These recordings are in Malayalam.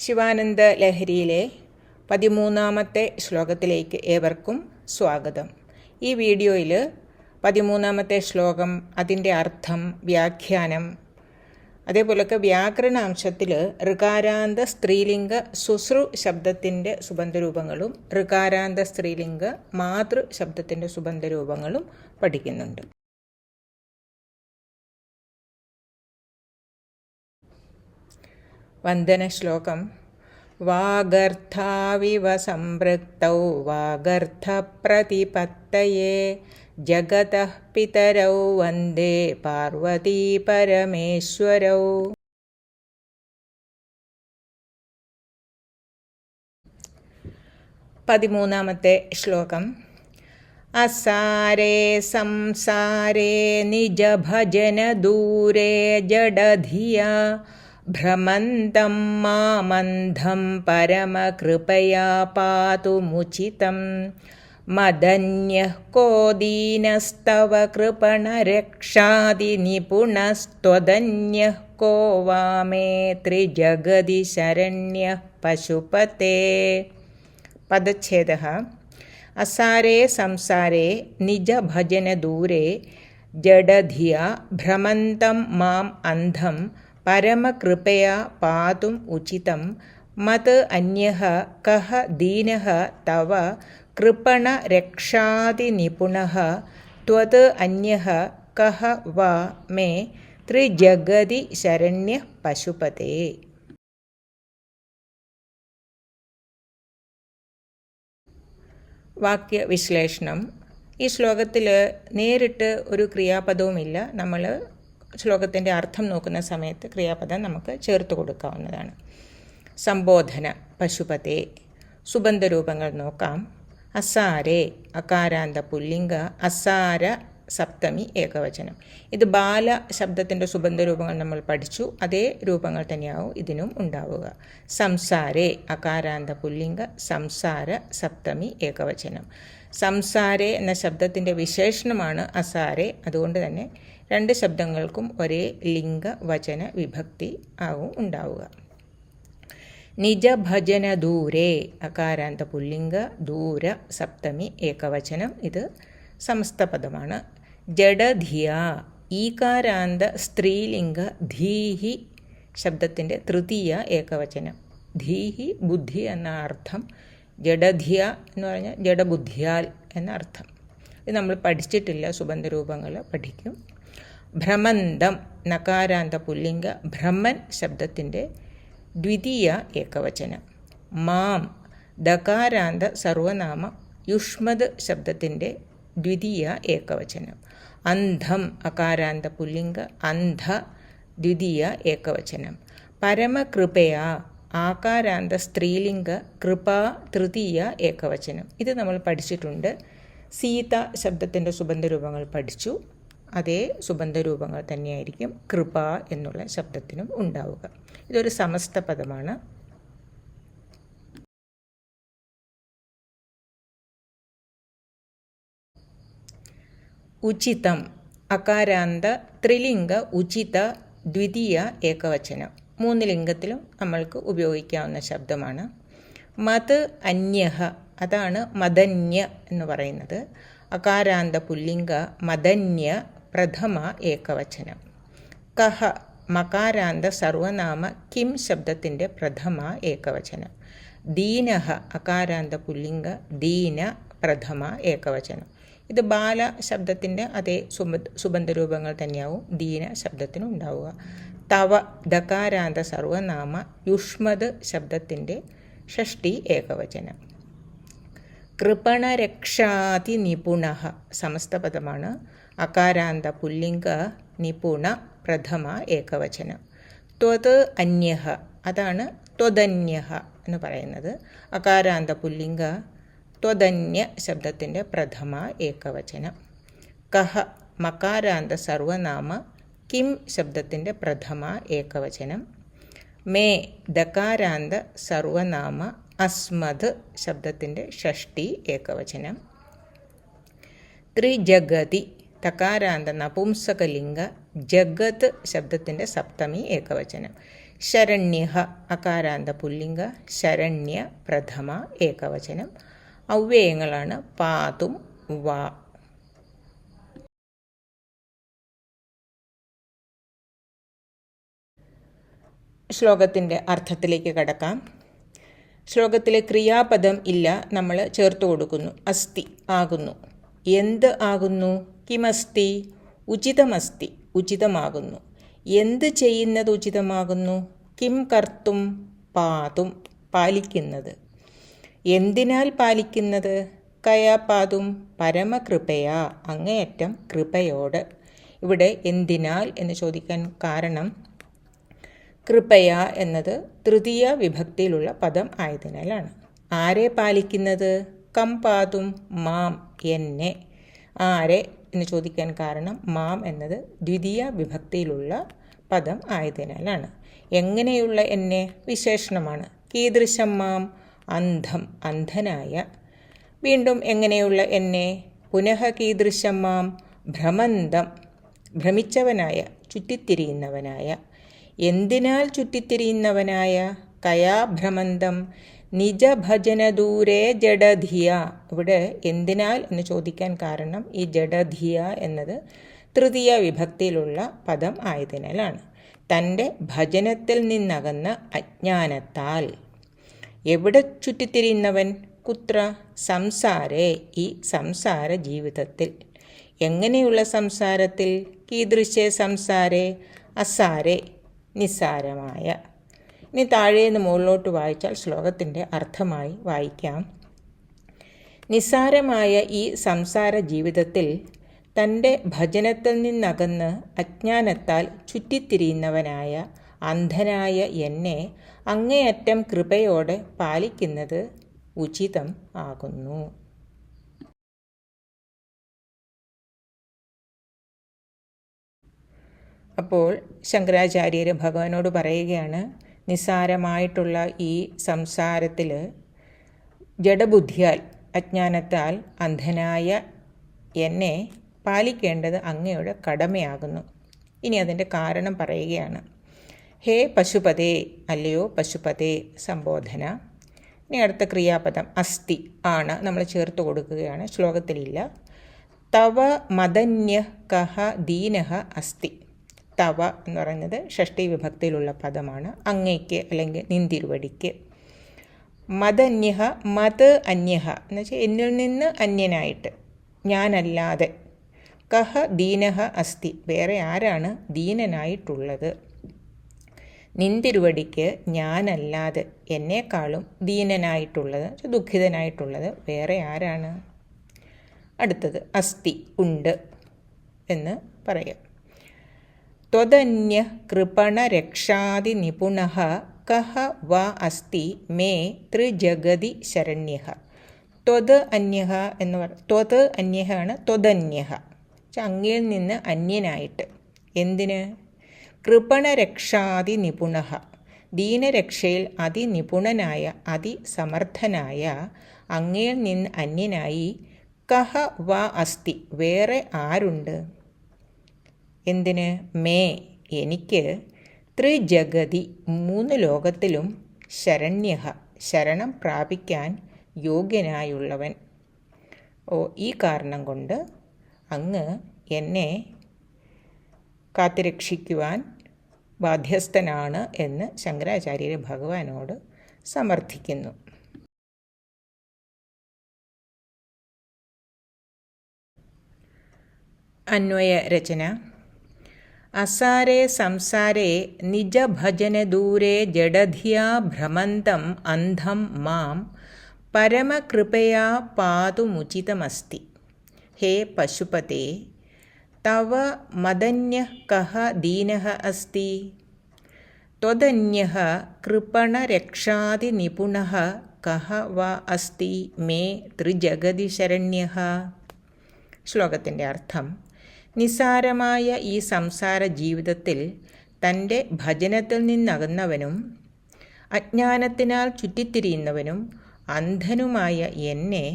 ശിവാനന്ദ ലഹരിയിലെ 13ാമത്തെ ശ്ലോകത്തിലേക്ക് ഏവർക്കും സ്വാഗതം. ഈ വീഡിയോയിൽ 13ാമത്തെ ശ്ലോകം, അതിൻ്റെ അർത്ഥം, വ്യാഖ്യാനം, അതേപോലൊക്കെ വ്യാകരണാംശത്തിൽ ഋകാരാന്ത സ്ത്രീലിംഗ സുശ്രു ശബ്ദത്തിൻ്റെ സുബന്ധരൂപങ്ങളും ഋകാരാന്ത സ്ത്രീലിംഗ മാതൃ ശബ്ദത്തിൻ്റെ സുബന്ധരൂപങ്ങളും പഠിക്കുന്നുണ്ട്. വന്ദന ശ്ലോകം. വാഗർത്ഥാവിവ സംപൃക്തൗ വാഗർത്ഥപ്രതിപത്തയേ ജഗതഃ പിതരൗ വന്ദേ പാർവതീ പരമേശ്വരൗ. പതിമൂന്നാമത്തെ ശ്ലോകം. അസാരേ സംസാരേ നിജഭജന ദൂരേ ജഡധിയാ ഭ്രമന്തം മാമന്ധം പരമകൃപയാ പാതുമുചിതം. മദന്യഃ കോ ദീനസ്തവ കൃപണരക്ഷാതി നിപുണസ്ത്വദന്യഃ കോ വാ മേ ത്രിജഗതി ശരണ്യഃ പശുപതേ. പദച്ഛേദഃ. അസാരേ സംസാരേ നിജഭജനദൂരേ ജഡധിയാ ഭ്രമന്തം മാം അന്ധം പരമകൃപയാ പാതും ഉചിതം. മത് അന്യഃ കഃ ദീനഃ തവ കൃപണരക്ഷാതി നിപുണഃ ത്വത് അന്യഃ കഃ വാ മേ ത്രിജഗതി ശരണ്യഃ പശുപതേ. വാക്യവിശ്ലേഷണം. ഈ ശ്ലോകത്തിൽ നേരിട്ട് ഒരു ക്രിയാപദവുമില്ല. നമ്മൾ ശ്ലോകത്തിൻ്റെ അർത്ഥം നോക്കുന്ന സമയത്ത് ക്രിയാപദം നമുക്ക് ചേർത്ത് കൊടുക്കാവുന്നതാണ്. സംബോധന പശുപതേ. സുബന്ധരൂപങ്ങൾ നോക്കാം. അസാരേ അകാരാന്ത പുല്ലിംഗ, അസാര സപ്തമി ഏകവചനം. ഇത് ബാല ശബ്ദത്തിൻ്റെ സുബന്ധരൂപങ്ങൾ നമ്മൾ പഠിച്ചു. അതേ രൂപങ്ങൾ തന്നെയാവും ഇതിനും ഉണ്ടാവുക. സംസാരേ അകാരാന്ത പുല്ലിംഗ, സംസാര സപ്തമി ഏകവചനം. സംസാരേ എന്ന ശബ്ദത്തിൻ്റെ വിശേഷണമാണ് അസാരേ. അതുകൊണ്ട് തന്നെ രണ്ട് ശബ്ദങ്ങൾക്കും ഒരേ ലിംഗ വചന വിഭക്തി ആവും ഉണ്ടാവുക. നിജഭജന ദൂരേ അകാരാന്ത പുല്ലിംഗ, ദൂര സപ്തമി ഏകവചനം. ഇത് സമസ്ത പദമാണ്. ജഡധിയ ഈകാരാന്ത സ്ത്രീലിംഗ ധീഹി ശബ്ദത്തിൻ്റെ തൃതീയ ഏകവചനം. ധീഹി ബുദ്ധി എന്ന അർത്ഥം. ജഡധിയ എന്ന് പറഞ്ഞാൽ ജഡബുദ്ധിയാൽ എന്ന അർത്ഥം. ഇത് നമ്മൾ പഠിച്ചിട്ടില്ല. സുബന്ധരൂപങ്ങൾ പഠിക്കും. ഭ്രമന്തം നകാരാന്ത പുല്ലിംഗ, ഭ്രമൻ ശബ്ദത്തിൻ്റെ ദ്വിതീയ ഏകവചനം. മാം ദകാരാന്ത സർവനാമ യുഷ്മത് ശബ്ദത്തിൻ്റെ ദ്വിതീയ ഏകവചനം. അന്ധം അകാരാന്ത പുല്ലിംഗ, അന്ധ ദ്വിതീയ ഏകവചനം. പരമകൃപയാ ആകാരാന്ത സ്ത്രീലിംഗ, കൃപാ തൃതീയ ഏകവചനം. ഇത് നമ്മൾ പഠിച്ചിട്ടുണ്ട്. സീത ശബ്ദത്തിൻ്റെ സുബന്ധരൂപങ്ങൾ പഠിച്ചു. അതേ സുബന്ധരൂപങ്ങൾ തന്നെയായിരിക്കും കൃപ എന്നുള്ള ശബ്ദത്തിനും ഉണ്ടാവുക. ഇതൊരു സമസ്ത പദമാണ്. ഉചിതം അകാരാന്ത ത്രിലിംഗ ഉചിത ദ്വിതീയ ഏകവചനം. 3 ലിംഗത്തിലും നമ്മൾക്ക് ഉപയോഗിക്കാവുന്ന ശബ്ദമാണ്. മത് അന്യഹ അതാണ് മദന്യ എന്ന് പറയുന്നത്. അകാരാന്ത പുല്ലിംഗ, മദന്യ പ്രഥമ ഏകവചനം. കഹ മകാരാന്ത സർവനാമ കിം ശബ്ദത്തിൻ്റെ പ്രഥമ ഏകവചനം. ദീനഹ അകാരാന്ത പുല്ലിംഗ, ദീന പ്രഥമ ഏകവചനം. ഇത് ബാല ശബ്ദത്തിൻ്റെ അതേ സുബന്ധരൂപങ്ങൾ തന്നെയാവും ദീന ശബ്ദത്തിനും ഉണ്ടാവുക. തവ ദകാരാന്ത സർവനാമ യുഷ്മത് ശബ്ദത്തിൻ്റെ ഷഷ്ടി ഏകവചനം. കൃപണരക്ഷാതി നിപുണഃ സമസ്ത പദമാണ്. അകാരാന്ത പുല്ലിംഗ, നിപുണ പ്രഥമ ഏകവചനം. ത്വത് അന്യഃ അതാണ് ത്വദന്യഃ എന്ന് പറയുന്നത്. അകാരാന്ത പുല്ലിംഗ, ത്വദന്യ ശബ്ദത്തിൻ്റെ പ്രഥമ ഏകവചനം. കഹ മകാരാന്ത സർവനാമ കിം ശബ്ദത്തിൻ്റെ പ്രഥമ ഏകവചനം. മേ ദകാരാന്ത സർവനാമ അസ്മത് ശബ്ദത്തിൻ്റെ ഷഷ്ടി ഏകവചനം. ത്രിജഗതി തകാരാന്ത നപുംസകലിംഗ, ജഗത് ശബ്ദത്തിൻ്റെ സപ്തമി ഏകവചനം. ശരണ്യഃ അകാരാന്ത പുല്ലിംഗ, ശരണ്യ പ്രഥമ ഏകവചനം. അവ്യയങ്ങളാണ് പാതും വാ. ശ്ലോകത്തിൻ്റെ അർത്ഥത്തിലേക്ക് കടക്കാം. ശ്ലോകത്തിലെ ക്രിയാപദം ഇല്ല, നമ്മൾ ചേർത്ത് കൊടുക്കുന്നു. അസ്തി ആകുന്നു. എന്ത് ആകുന്നു? കിമസ്തി ഉചിതമസ്തി ഉചിതമാകുന്നു. എന്ത് ചെയ്യുന്നത് ഉചിതമാകുന്നു? കിം കർത്തും പാതും പാലിക്കുന്നത്. എന്തിനാൽ പാലിക്കുന്നത്? കയാ പാതും പരമകൃപയാ അങ്ങേയറ്റം കൃപയോട്. ഇവിടെ എന്തിനാൽ എന്ന് ചോദിക്കാൻ കാരണം കൃപയ എന്നത് തൃതീയ വിഭക്തിയിലുള്ള പദം ആയതിനാലാണ്. ആരെ പാലിക്കുന്നത്? കം പാതും മാം എന്നെ. ആരെ എന്ന് ചോദിക്കാൻ കാരണം മാം എന്നത് ദ്വിതീയ വിഭക്തിയിലുള്ള പദം ആയതിനാലാണ്. എങ്ങനെയുള്ള എന്നെ? വിശേഷണമാണ്. കീദൃശം മാം അന്ധം അന്ധനായ. വീണ്ടും എങ്ങനെയുള്ള എന്നെ? പുനഃ കീദൃശം മാം ഭ്രമന്തം ഭ്രമിച്ചവനായ ചുറ്റിത്തിരിയുന്നവനായ. എന്തിനാൽ ചുറ്റിത്തിരിയുന്നവനായ? കയാഭ്രമന്തം നിജഭജനദൂരേ ജഡധിയ. ഇവിടെ എന്തിനാൽ എന്ന് ചോദിക്കാൻ കാരണം ഈ ജഡധിയ എന്നത് തൃതീയ വിഭക്തിയിലുള്ള പദം ആയതിനാലാണ്. തൻ്റെ ഭജനത്തിൽ നിന്നകന്ന അജ്ഞാനത്താൽ. എവിടെ ചുറ്റിത്തിരിയുന്നവൻ? കുത്ര സംസാരേ ഈ സംസാര ജീവിതത്തിൽ. എങ്ങനെയുള്ള സംസാരത്തിൽ? കീദൃശേ സംസാരേ അസാരേ നിസ്സാരമായ. ഇനി താഴേന്ന് മുകളിലോട്ട് വായിച്ചാൽ ശ്ലോകത്തിൻ്റെ അർത്ഥമായി വായിക്കാം. നിസ്സാരമായ ഈ സംസാര ജീവിതത്തിൽ തൻ്റെ ഭജനത്തിൽ നിന്നകന്ന് അജ്ഞാനത്താൽ ചുറ്റിത്തിരിയുന്നവനായ അന്ധനായ എന്നെ അങ്ങേയറ്റം കൃപയോടെ പാലിക്കുന്നത് ഉചിതം ആകുന്നു. അപ്പോൾ ശങ്കരാചാര്യർ ഭഗവാനോട് പറയുകയാണ്, നിസ്സാരമായിട്ടുള്ള ഈ സംസാരത്തിൽ ജഡബുദ്ധിയാൽ അജ്ഞാനത്താൽ അന്ധനായ എന്നെ പാലിക്കേണ്ടത് അങ്ങയുടെ കടമയാകുന്നു. ഇനി അതിൻ്റെ കാരണം പറയുകയാണ്. ഹേ പശുപതേ, അല്ലയോ പശുപതേ സംബോധന. ഇനി അടുത്ത ക്രിയാപദം അസ്തി ആണ്, നമ്മൾ ചേർത്ത് കൊടുക്കുകയാണ്. ശ്ലോകത്തിലില്ല. തവ മദന്യ കഹ ദീനഹ അസ്തി. തവ എന്ന് പറയുന്നത് ഷഷ്ടി വിഭക്തിയിലുള്ള പദമാണ്. അങ്ങയ്ക്ക് അല്ലെങ്കിൽ നിന്തിരുവടിക്ക്. മദന്യഹ മത് അന്യഹ എന്ന് വെച്ചാൽ എന്നിൽ നിന്ന് അന്യനായിട്ട്, ഞാനല്ലാതെ. കഹ ദീനഹ അസ്തി വേറെ ആരാണ് ദീനനായിട്ടുള്ളത്? നിന്തിരുവടിക്ക് ഞാനല്ലാതെ എന്നെക്കാളും ദീനനായിട്ടുള്ളത് ദുഃഖിതനായിട്ടുള്ളത് വേറെ ആരാണ്? അടുത്തത് അസ്തി ഉണ്ട് എന്ന് പറയാം. ത്വദന്യ കൃപണരക്ഷാദി നിപുണഃ കഹ വ അസ്തി മേ ത്രിജഗതി ശരണ്യഃ. ത്വത് അന്യഃ എന്ന് ത്വത് അന്യഃ ആണ്. ത്വദന്യഃ അങ്ങയിൽ നിന്ന് അന്യനായിട്ട്. എന്തിന്? കൃപണരക്ഷാദി നിപുണഃ ദീനരക്ഷയിൽ അതിനിപുണനായ അതിസമർത്ഥനായ അങ്ങയിൽ നിന്ന് അന്യനായി കഹ വ അസ്തി വേറെ ആരുണ്ട്? എന്തിന്? മേ എനിക്ക് ത്രിജഗതി മൂന്ന് ലോകത്തിലും ശരണ്യഃ ശരണം പ്രാപിക്കാൻ യോഗ്യനായുള്ളവൻ. ഈ കാരണം കൊണ്ട് അങ്ങ് എന്നെ കാത്തുരക്ഷിക്കുവാൻ ബാധ്യസ്ഥനാണ് എന്ന് ശങ്കരാചാര്യർ ഭഗവാനോട് സമർത്ഥിക്കുന്നു. അന്വയ രചന. അസാരേ സംസാരേ നിജഭജനദൂരേ ജഡധിയാ ഭ്രമന്തം അന്ധം മാം പരമകൃപയാ പാതുമുചിതമസ്തി. ഹേ പശുപതേ, തവ മദന്യഃ കഹ ദീനഃ അസ്തി? ത്വദന്യഃ കൃപണരക്ഷാദിനിപുണഃ കഹ വ അസ്തി മേ ത്രിജഗതി ശരണ്യഃ. ശ്ലോകത്തിൻ്റെ അർത്ഥം. നിസ്സാരമായ ഈ സംസാര ജീവിതത്തിൽ തൻ്റെ ഭജനത്തിൽ നിന്നകന്നവനും അജ്ഞാനത്തിനാൽ ചുറ്റിത്തിരിയുന്നവനും അന്ധനുമായ എന്നെ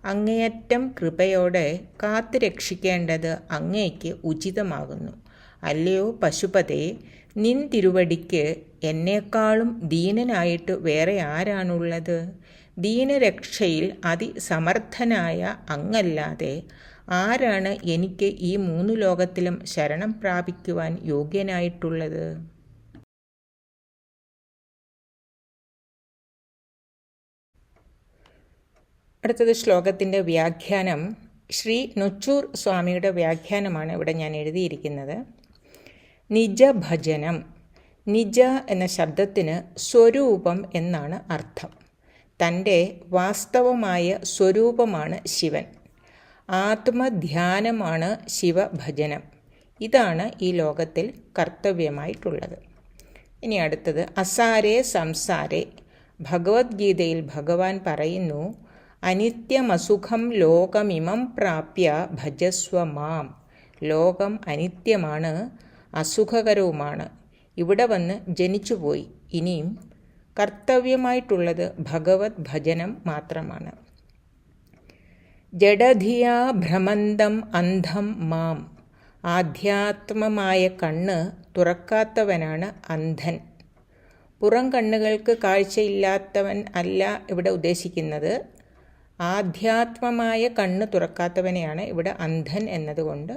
അങ്ങേയറ്റം കൃപയോടെ കാത്തുരക്ഷിക്കേണ്ടത് അങ്ങേക്ക് ഉചിതമാകുന്നു. അല്ലയോ പശുപതേ, നിൻ തിരുവടിക്ക് എന്നേക്കാളും ദീനനായിട്ട് വേറെ ആരാണുള്ളത്? ദീനരക്ഷയിൽ അതിസമർത്ഥനായ അങ്ങല്ലാതെ ആരാണ് എനിക്ക് ഈ 3 ലോകത്തിലും ശരണം പ്രാപിക്കുവാൻ യോഗ്യനായിട്ടുള്ളത്? അടുത്തത് ശ്ലോകത്തിൻ്റെ വ്യാഖ്യാനം. ശ്രീ നൊച്ചൂർ സ്വാമിയുടെ വ്യാഖ്യാനമാണ് ഇവിടെ ഞാൻ എഴുതിയിരിക്കുന്നത്. നിജഭജനം. നിജ എന്ന ശബ്ദത്തിന് സ്വരൂപം എന്നാണ് അർത്ഥം. തൻ്റെ വാസ്തവമായ സ്വരൂപമാണ് ശിവൻ. ആത്മധ്യാനമാണ് ശിവഭജനം. ഇതാണ് ഈ ലോകത്തിൽ കർത്തവ്യമായിട്ടുള്ളത്. ഇനി അടുത്തത് അസാരേ സംസാരേ. ഭഗവത്ഗീതയിൽ ഭഗവാൻ പറയുന്നു, അനിത്യമസുഖം ലോകമിമം പ്രാപ്യ ഭജസ്വ മാം. ലോകം അനിത്യമാണ്, അസുഖകരവുമാണ്. ഇവിടെ വന്ന് ജനിച്ചുപോയി. ഇനിയും കർത്തവ്യമായിട്ടുള്ളത് ഭഗവത് ഭജനം മാത്രമാണ്. ജഡധിയാ ഭ്രമന്തം അന്ധം മാം. ആധ്യാത്മമായ കണ്ണ് തുറക്കാത്തവനാണ് അന്ധൻ. പുറം കണ്ണുകൾക്ക് കാഴ്ചയില്ലാത്തവൻ അല്ല ഇവിടെ ഉദ്ദേശിക്കുന്നത്. ആധ്യാത്മമായ കണ്ണ് തുറക്കാത്തവനെയാണ് ഇവിടെ അന്ധൻ എന്നതുകൊണ്ട്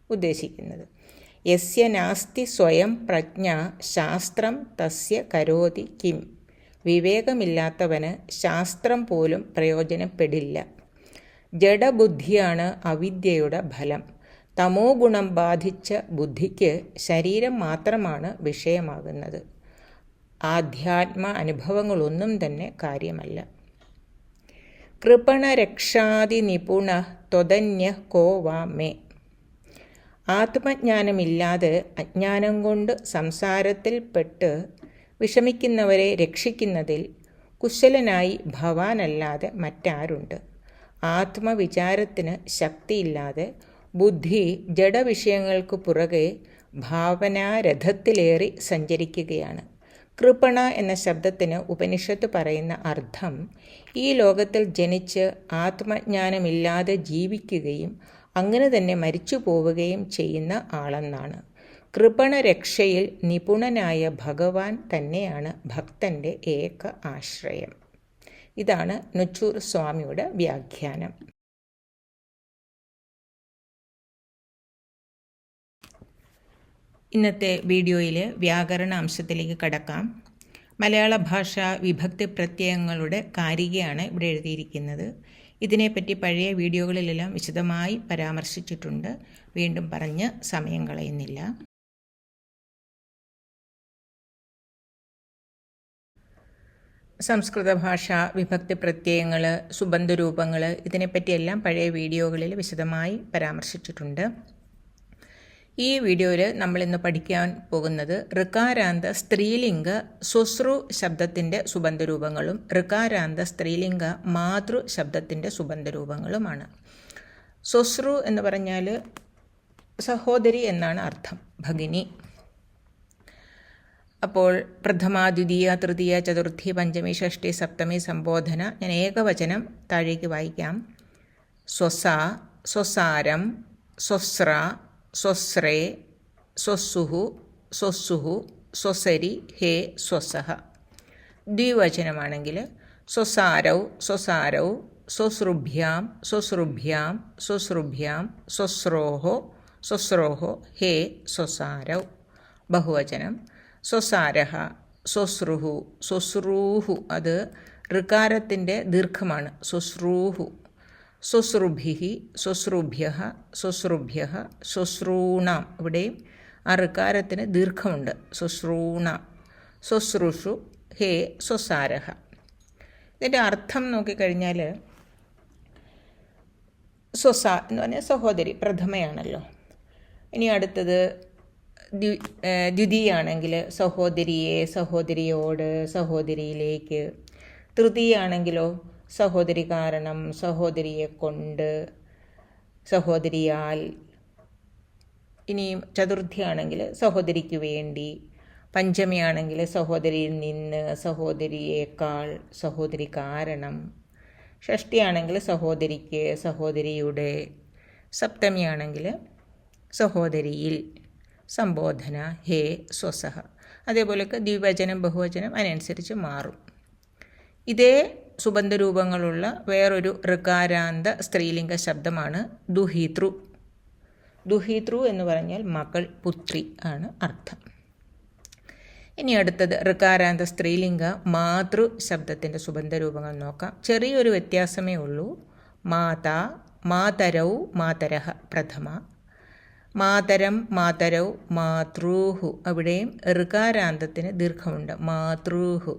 ഉദ്ദേശിക്കുന്നത്. യസ്യ നാസ്തി സ്വയം പ്രജ്ഞ ശാസ്ത്രം തസ്യ കരോതി കിം. വിവേകമില്ലാത്തവന് ശാസ്ത്രം പോലും പ്രയോജനപ്പെടില്ല. ജഡബുദ്ധിയാണ് അവിദ്യയുടെ ഫലം. തമോ ഗുണം ബാധിച്ച ബുദ്ധിക്ക് ശരീരം മാത്രമാണ് വിഷയമാകുന്നത്. ആധ്യാത്മ അനുഭവങ്ങളൊന്നും തന്നെ കാര്യമല്ല. കൃപണരക്ഷാതി നിപുണ ത്വതന്യ കോ വാ മേ. ആത്മജ്ഞാനമില്ലാതെ അജ്ഞാനം കൊണ്ട് സംസാരത്തിൽപ്പെട്ട് വിഷമിക്കുന്നവരെ രക്ഷിക്കുന്നതിൽ കുശലനായി ഭവാനല്ലാതെ മറ്റാരുണ്ട്? ആത്മവിചാരത്തിന് ശക്തിയില്ലാതെ ബുദ്ധി ജഡവിഷയങ്ങൾക്ക് പുറകെ ഭാവനാരഥത്തിലേറി സഞ്ചരിക്കുകയാണ്. കൃപണ എന്ന ശബ്ദത്തിന് ഉപനിഷത്ത് പറയുന്ന അർത്ഥം ഈ ലോകത്തിൽ ജനിച്ച് ആത്മജ്ഞാനമില്ലാതെ ജീവിക്കുകയും അങ്ങനെ തന്നെ മരിച്ചു പോവുകയും ചെയ്യുന്ന ആളെന്നാണ്. കൃപണരക്ഷയിൽ നിപുണനായ ഭഗവാൻ തന്നെയാണ് ഭക്തൻ്റെ ഏക ആശ്രയം. ഇതാണ് നൊച്ചൂർ സ്വാമിയുടെ വ്യാഖ്യാനം. ഇന്നത്തെ വീഡിയോയിൽ വ്യാകരണ അംശത്തിലേക്ക് കടക്കാം. മലയാള ഭാഷ വിഭക്തി പ്രത്യയങ്ങളുടെ കാരികയാണ് ഇവിടെ എഴുതിയിരിക്കുന്നത്. ഇതിനെപ്പറ്റി പഴയ വീഡിയോകളിലെല്ലാം വിശദമായി പരാമർശിച്ചിട്ടുണ്ട്. വീണ്ടും പറഞ്ഞ് സമയം കളയുന്നില്ല. സംസ്കൃത ഭാഷ വിഭക്തി പ്രത്യയങ്ങൾ, സുബന്ധരൂപങ്ങൾ, ഇതിനെപ്പറ്റിയെല്ലാം പഴയ വീഡിയോകളിൽ വിശദമായി പരാമർശിച്ചിട്ടുണ്ട്. ഈ വീഡിയോയിൽ നമ്മളിന്ന് പഠിക്കാൻ പോകുന്നത് ഋകാരാന്ത സ്ത്രീലിംഗ സ്വശ്രു ശബ്ദത്തിൻ്റെ സുബന്ധരൂപങ്ങളും ഋകാരാന്ത സ്ത്രീലിംഗ മാതൃ ശബ്ദത്തിൻ്റെ സുബന്ധരൂപങ്ങളുമാണ്. സ്വശ്രു എന്ന് പറഞ്ഞാൽ സഹോദരി എന്നാണ് അർത്ഥം, ഭഗിനി. അപ്പോൾ പ്രഥമ, ദ്വിതീയ, തൃതീയ, ചതുർത്ഥി, പഞ്ചമി, ഷഷ്ടി, സപ്തമി സംബോധന ഞാൻ ഏകവചനം താഴേക്ക് വായിക്കാം. സ്വസ, സ്വസാരം, സ്വസ്ര, സ്വസ്രേ, സ്വസ്സുഹു, സ്വസ്സുഹു, സ്വസരി, ഹേ, സ്വസഹ. ദ്വിവചനമാണെങ്കിൽ സ്വസാരൗ, സ്വസാരൗ, സ്വസൃഭ്യാം, സ്വസൃഭ്യാം, സ്വസൃഭ്യാം, സ്വസ്രോഹോ, സ്വസ്രോഹോ, ഹേ, സ്വസാരൗ. ബഹുവചനം സ്വസാരഹ, സ്വസ്രുഹു, സ്വസ്രൂഹു. അത് ഋകാരത്തിൻ്റെ ദീർഘമാണ്. സ്വസ്രൂഹു. സ്വസ്രുഭിഹി, സ്വസ്രുഭ്യഃ, സ്വസ്രുഭ്യഃ, സ്വസ്രൂണാം. ഇവിടെയും ആ ഋകാരത്തിന് ദീർഘമുണ്ട്. സ്വസ്രൂണാം. സ്വസ്രുഷു, ഹേ, സ്വസാരഹ. ഇതിൻ്റെ അർത്ഥം നോക്കിക്കഴിഞ്ഞാൽ സ്വസ എന്ന് പറഞ്ഞാൽ സഹോദരി, പ്രഥമയാണല്ലോ. ഇനി അടുത്തത് ദ്വിതീയാണെങ്കിൽ സഹോദരിയെ, സഹോദരിയോട്, സഹോദരിയിലേക്ക്. തൃതീയാണെങ്കിലോ സഹോദരി കാരണം, സഹോദരിയെ കൊണ്ട്, സഹോദരിയാൽ. ഇനിയും ചതുർത്ഥിയാണെങ്കിൽ സഹോദരിക്ക് വേണ്ടി. പഞ്ചമിയാണെങ്കിൽ സഹോദരിയിൽ നിന്ന്, സഹോദരിയേക്കാൾ, സഹോദരി കാരണം. ഷഷ്ടിയാണെങ്കിൽ സഹോദരിക്ക്, സഹോദരിയുടെ. സപ്തമിയാണെങ്കിൽ സഹോദരിയിൽ. സംബോധന ഹേ സ്വസഹ. അതേപോലെയൊക്കെ ദ്വിവചനം ബഹുവചനം അതിനനുസരിച്ച് മാറും. ഇതേ സുബന്ധരൂപങ്ങളുള്ള വേറൊരു ഋകാരാന്ത സ്ത്രീലിംഗ ശബ്ദമാണ് ദുഹിതൃ. ദുഹിതൃ എന്ന് പറഞ്ഞാൽ മകൾ, പുത്രി ആണ് അർത്ഥം. ഇനി അടുത്തത് ഋകാരാന്ത സ്ത്രീലിംഗ മാതൃ ശബ്ദത്തിൻ്റെ സുബന്ധരൂപങ്ങൾ നോക്കാം. ചെറിയൊരു വ്യത്യാസമേ ഉള്ളൂ. മാതാ, മാതരൗ, മാതരഃ പ്രഥമ. മാതരം, മാതരൗ, മാതൃഹു. അവിടെയും ഋകാരാന്തത്തിന് ദീർഘമുണ്ട്. മാതൃഹു.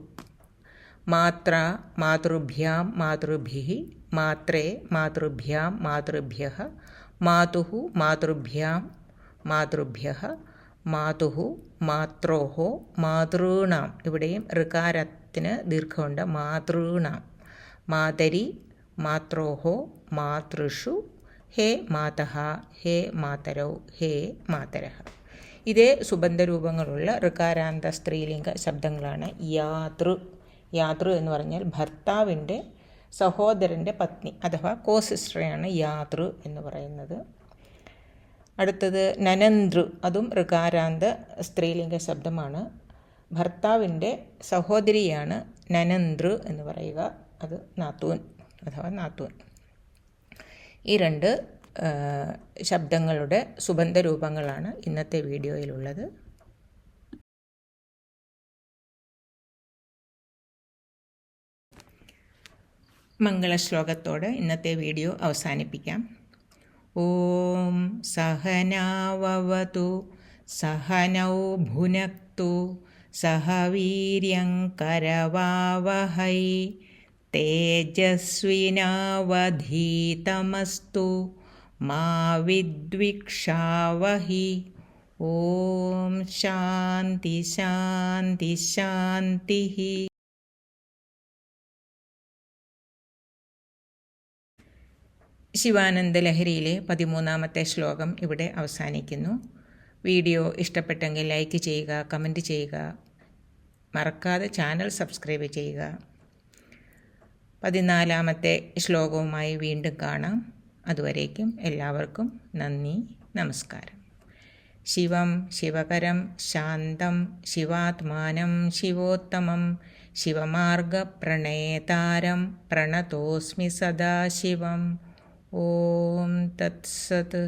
മാത്ര, മാതൃഭ്യാം, മാതൃഭിഃ. മാത്രേ, മാതൃഭ്യാം, മാതൃഭ്യഃ. മാതുഃ, മാതൃഭ്യാം, മാതൃഭ്യഃ. മാതുഃ, മാത്രോഃ, മാതॄണാം. ഇവിടെയും ഋകാരത്തിന് ദീർഘമുണ്ട്. മാതॄണാം. മാതരി, മാത്രോഃ, മാതൃഷു. ഹേ മാതഃ, ഹേ മാതരൗ, ഹേ മാതരഃ. ഇതേ സുബന്ധരൂപങ്ങളുള്ള ഋകാരാന്ത സ്ത്രീലിംഗ ശബ്ദങ്ങളാണ് യാതൃ. യാതൃ എന്ന് പറഞ്ഞാൽ ഭർത്താവിൻ്റെ സഹോദരൻ്റെ പത്നി അഥവാ സിസ്റ്ററെയാണ് യാതൃ എന്ന് പറയുന്നത്. അടുത്തത് നനന്തൃ. അതും ഋകാരാന്ത സ്ത്രീലിംഗ ശബ്ദമാണ്. ഭർത്താവിൻ്റെ സഹോദരിയാണ് നനന്തൃ എന്ന് പറയുക. അത് നാത്തൂൻ അഥവാ നാത്തൂൻ. ഈ രണ്ട് ശബ്ദങ്ങളുടെ സുബന്ധരൂപങ്ങളാണ് ഇന്നത്തെ വീഡിയോയിലുള്ളത്. മംഗളശ്ലോകത്തോടെ ഇന്നത്തെ വീഡിയോ അവസാനിപ്പിക്കാം. ഓം സഹനാവവതു സഹനൗ ഭുനക്തു സഹ വീര്യം കരവാവഹൈ തേജസ്വിനാവധീതമസ്തു മാ വിദ്വിഷാവഹി. ഓം ശാന്തി ശാന്തി ശാന്തി. ശിവാനന്ദലഹരിയിലെ 13ാമത്തെ ശ്ലോകം ഇവിടെ അവസാനിക്കുന്നു. വീഡിയോ ഇഷ്ടപ്പെട്ടെങ്കിൽ ലൈക്ക് ചെയ്യുക, കമൻറ്റ് ചെയ്യുക. മറക്കാതെ ചാനൽ സബ്സ്ക്രൈബ് ചെയ്യുക. 14ാമത്തെ ശ്ലോകവുമായി വീണ്ടും കാണാം. അതുവരേക്കും എല്ലാവർക്കും നന്ദി, നമസ്കാരം. ശിവം ശിവകരം ശാന്തം ശിവാത്മാനം ശിവോത്തമം ശിവമാർഗപ്രണേതാരം പ്രണതോസ്മി സദാശിവം. ഓം തത്സത്.